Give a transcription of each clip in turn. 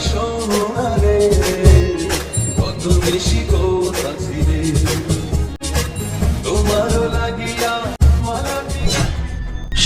সোনারে কত বেশি কথা ছিলে তোমারও লাগিয়া মালাটি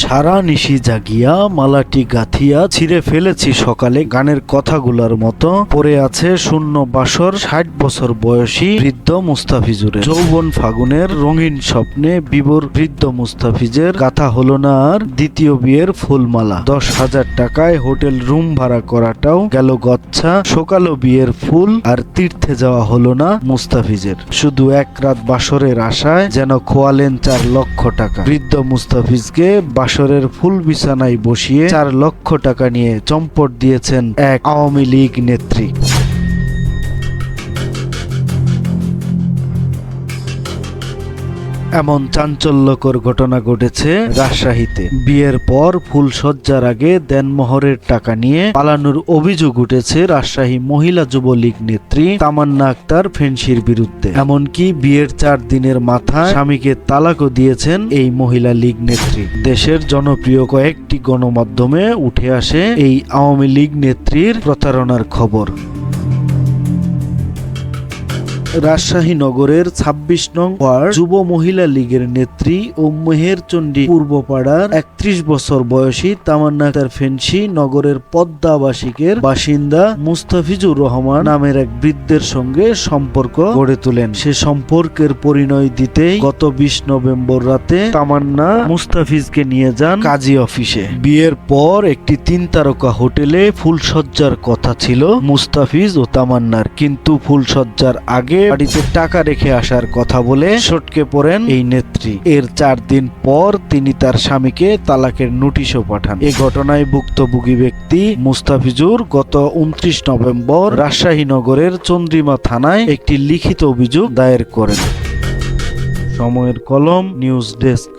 সারা নিশি জাগিয়া মালাটি গাথিয়া ছিঁড়ে ফেলেছি সকালে গানের কথাগুলোর মতো পড়ে আছে শূন্য বাসর ৬০ বছর বয়সী বৃদ্ধ মুস্তাফিজুরের। যৌবন ফাগুনের রঙিন স্বপ্নে বিভোর বৃদ্ধ মুস্তাফিজের গাথা হলো না আর দ্বিতীয় বিয়ের ফুলমালা। ১০,০০০ টাকায় হোটেল রুম ভাড়া করাটাও গেল গচ্ছা। সকালও বিয়ের ফুল আর তীর্থে যাওয়া হলো না মুস্তাফিজের। শুধু এক রাত বাসরের আশায় যেন খোয়ালেন ৪ লক্ষ টাকা। বৃদ্ধ মুস্তাফিজকে বাসরের ফুল বিছানায় বসিয়ে ৪ লক্ষ টাকা নিয়ে চম্পট দিয়েছেন এক আওয়ামী লীগ নেত্রী। এমন চাঞ্চল্যকর ঘটনা ঘটেছে রাজশাহীতে। বিয়ের পর ফুলসজ্জার আগে দেনমোহরের টাকা নিয়ে পালানোর অভিযোগ উঠেছে রাজশাহী মহিলা যুবলীগ নেত্রী তামান্না আক্তার ফেন্সির বিরুদ্ধে। এমনকি বিয়ের ৪ দিনের মাথায় স্বামীকে তালাকও দিয়েছেন এই মহিলা লীগ নেত্রী। দেশের জনপ্রিয় কয়েকটি গণমাধ্যমে উঠে আসে এই আওয়ামী লীগ নেত্রীর প্রতারণার খবর। রাজশাহী নগরের ২৬ নং ওয়ার্ড যুব মহিলা লীগের নেত্রী ও মেহেরচণ্ডী পূর্বপাড়ার ৩১ বছর বয়সী তামান্না আক্তার ফেন্সি নগরের পদ্মা আবাসিকের বাসিন্দা মুস্তাফিজুর রহমান নামের এক বৃদ্ধের সঙ্গে সম্পর্ক গড়ে তোলেন। সে সম্পর্কের পরিণয় দিতেই গত ২০ নভেম্বর রাতে তামান্না মুস্তাফিজকে নিয়ে যান কাজী অফিসে। বিয়ের পর একটি ৩ তারকা হোটেলে ফুলসজ্জার কথা ছিল মুস্তাফিজ ও তামান্নার, কিন্তু ফুলসজ্জার আগে বাড়িতে টাকা রেখে আসার কথা বলে সটকে পড়েন এই নেত্রী। এর ৪ দিন পর তিনি তার স্বামীকে তালাকের নোটিশও পাঠান। এ ঘটনায় ভুক্তভোগী ব্যক্তি মুস্তাফিজুর গত ২৯ নভেম্বর রাজশাহী নগরের চন্দ্রিমা থানায় একটি লিখিত অভিযোগ দায়ের করেন। সময়ের কলম, নিউজ ডেস্ক।